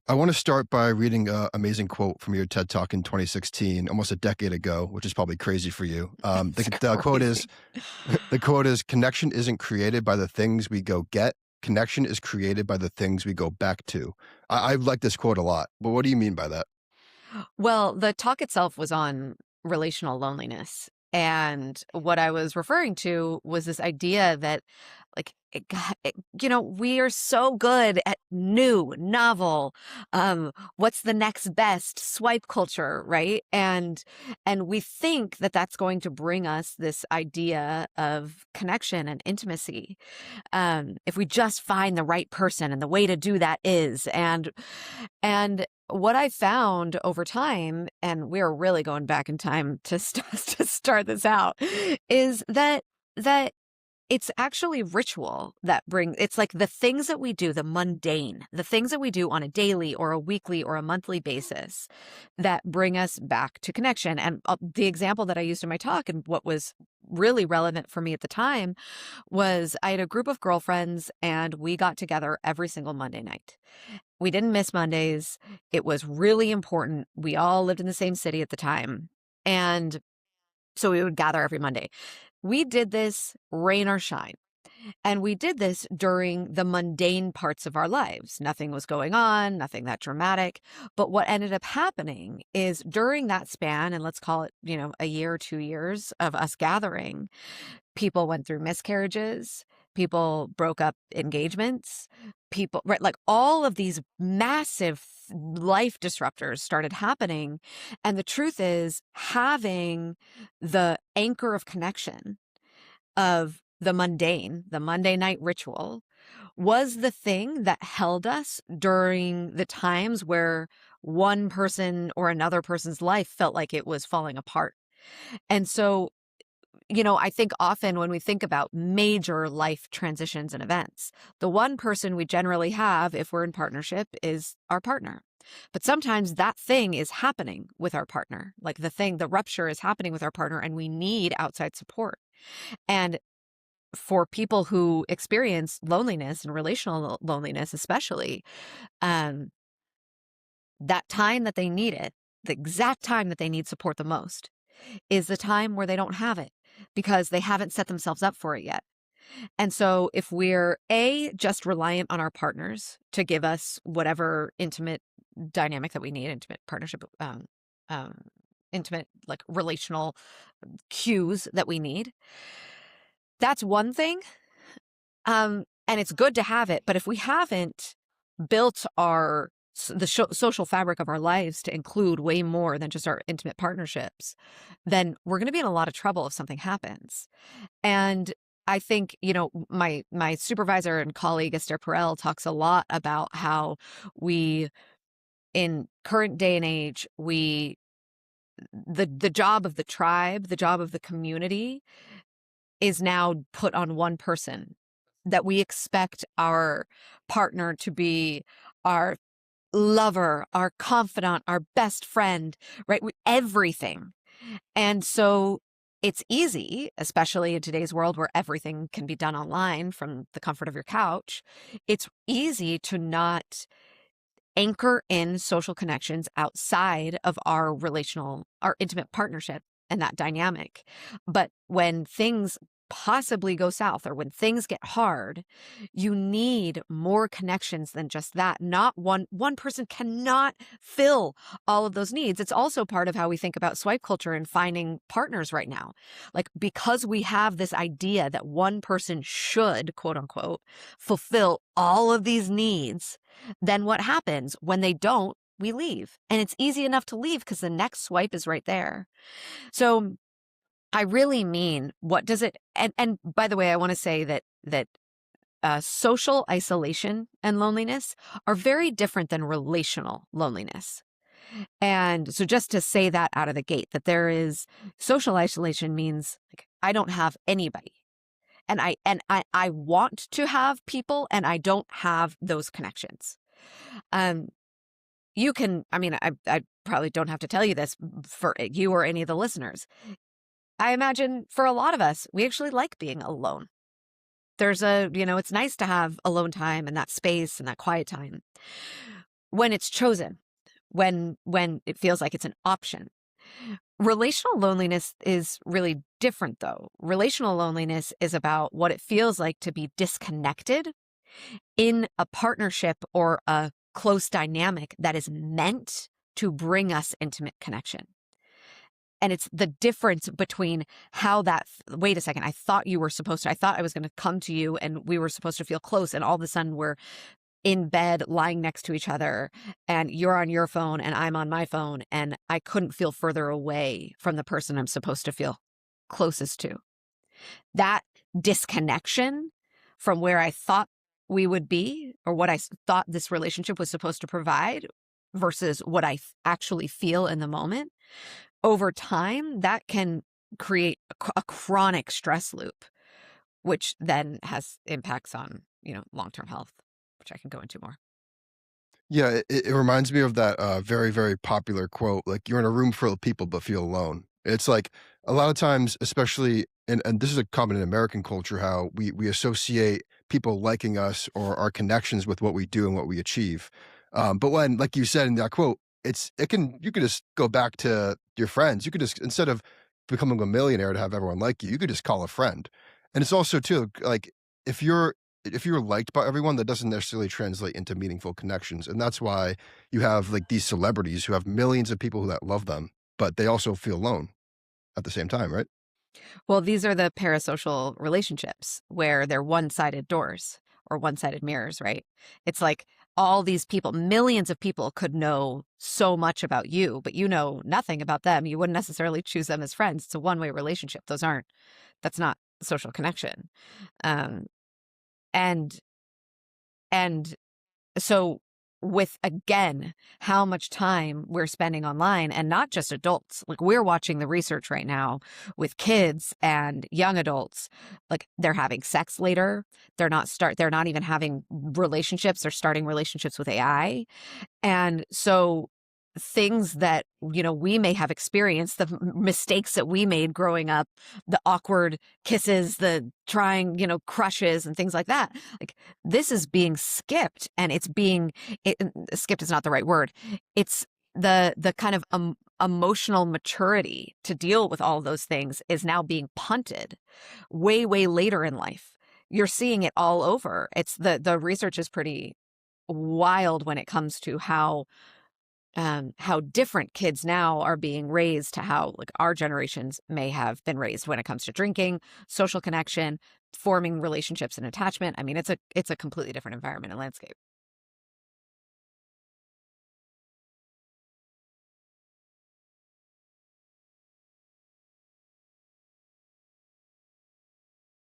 I want to start by reading an amazing quote from your TED Talk in 2016, almost a decade ago, which is probably crazy for you. It's The quote crazy. is, the quote is, "Connection isn't created by the things we go get. Connection is created by the things we go back to." I like this quote a lot, but what do you mean by that? Well, the talk itself was on relational loneliness. And what I was referring to was this idea that, like, we are so good at new, novel, what's the next best swipe culture, right? And we think that that's going to bring us this idea of connection and intimacy, if we just find the right person, and the way to do that is. And what I found over time, and we're really going back in time to to start this out, is that it's actually ritual that it's like the things that we do, the mundane, the things that we do on a daily or a weekly or a monthly basis that bring us back to connection. And the example that I used in my talk, and what was really relevant for me at the time, was I had a group of girlfriends and we got together every single Monday night. We didn't miss Mondays. It was really important. We all lived in the same city at the time. And so we would gather every Monday. We did this rain or shine. And we did this during the mundane parts of our lives. Nothing was going on, nothing that dramatic. But what ended up happening is during that span, and let's call it, a year or 2 years of us gathering, people went through miscarriages, people broke up engagements, people, right? Like all of these massive life disruptors started happening. And the truth is, having the anchor of connection of the mundane, the Monday night ritual, was the thing that held us during the times where one person or another person's life felt like it was falling apart. And so, I think often when we think about major life transitions and events, the one person we generally have if we're in partnership is our partner. But sometimes that thing is happening with our partner, like the rupture is happening with our partner, and we need outside support. And for people who experience loneliness and relational loneliness, especially, um, that time that they need it, the exact time that they need support the most, is the time where they don't have it because they haven't set themselves up for it yet. And so if we're just reliant on our partners to give us whatever intimate dynamic that we need, intimate partnership, um, intimate, like, relational cues that we need, that's one thing. And it's good to have it, but if we haven't built the social fabric of our lives to include way more than just our intimate partnerships, then we're going to be in a lot of trouble if something happens. And I think, my supervisor and colleague Esther Perel talks a lot about how we, in current day and age, the job of the tribe, the job of the community, is now put on one person, that we expect our partner to be our lover, our confidant, our best friend, right? Everything. And so it's easy, especially in today's world where everything can be done online from the comfort of your couch. It's easy to not anchor in social connections outside of our intimate partnership and that dynamic. But when things possibly go south, or when things get hard, you need more connections than just that. Not one person cannot fill all of those needs. It's also part of how we think about swipe culture and finding partners right now. Like, because we have this idea that one person should, quote unquote, fulfill all of these needs, then what happens when they don't? We leave. And it's easy enough to leave because the next swipe is right there. So I really mean, what does it, and by the way, I want to say that social isolation and loneliness are very different than relational loneliness. And so just to say that out of the gate, that there is social isolation means, like, I don't have anybody. And I want to have people, and I don't have those connections. Um, I mean, I probably don't have to tell you this for you or any of the listeners. I imagine for a lot of us, we actually like being alone. It's nice to have alone time and that space and that quiet time. when it's chosen, when it feels like it's an option. Relational loneliness is really different, though. Relational loneliness is about what it feels like to be disconnected in a partnership or a close dynamic that is meant to bring us intimate connection. And it's the difference between how that, wait a second, I thought I was going to come to you and we were supposed to feel close. And all of a sudden we're in bed lying next to each other and you're on your phone and I'm on my phone. And I couldn't feel further away from the person I'm supposed to feel closest to. That disconnection from where I thought we would be or what I thought this relationship was supposed to provide versus what I actually feel in the moment, over time, that can create a chronic stress loop, which then has impacts on, long-term health, which I can go into more. Yeah, it reminds me of that very, very popular quote, like, you're in a room full of people but feel alone. It's like a lot of times, especially, and this is a common in American culture, how we associate people liking us or our connections with what we do and what we achieve. But when, like you said in that quote, you could just go back to your friends. You could just, instead of becoming a millionaire to have everyone like you could just call a friend. And it's also too, like, if you're liked by everyone, that doesn't necessarily translate into meaningful connections. And that's why you have like these celebrities who have millions of people that love them, but they also feel alone at the same time, right? Well, these are the parasocial relationships where they're one-sided doors or one-sided mirrors, right? It's like all these people, millions of people could know so much about you, but you know nothing about them. You wouldn't necessarily choose them as friends. It's a one-way relationship. That's not social connection. Um, and and so with, again, how much time we're spending online, and not just adults, like we're watching the research right now with kids and young adults, like they're having sex later. They're not even having relationships. They're starting relationships with AI. And so things that, we may have experienced, the mistakes that we made growing up, the awkward kisses, the trying, crushes and things like that. Like this is being skipped, and skipped is not the right word. It's the kind of emotional maturity to deal with all of those things is now being punted way, way later in life. You're seeing it all over. The research is pretty wild when it comes to how different kids now are being raised to how like our generations may have been raised when it comes to drinking, social connection, forming relationships and attachment. I mean, it's a completely different environment and landscape.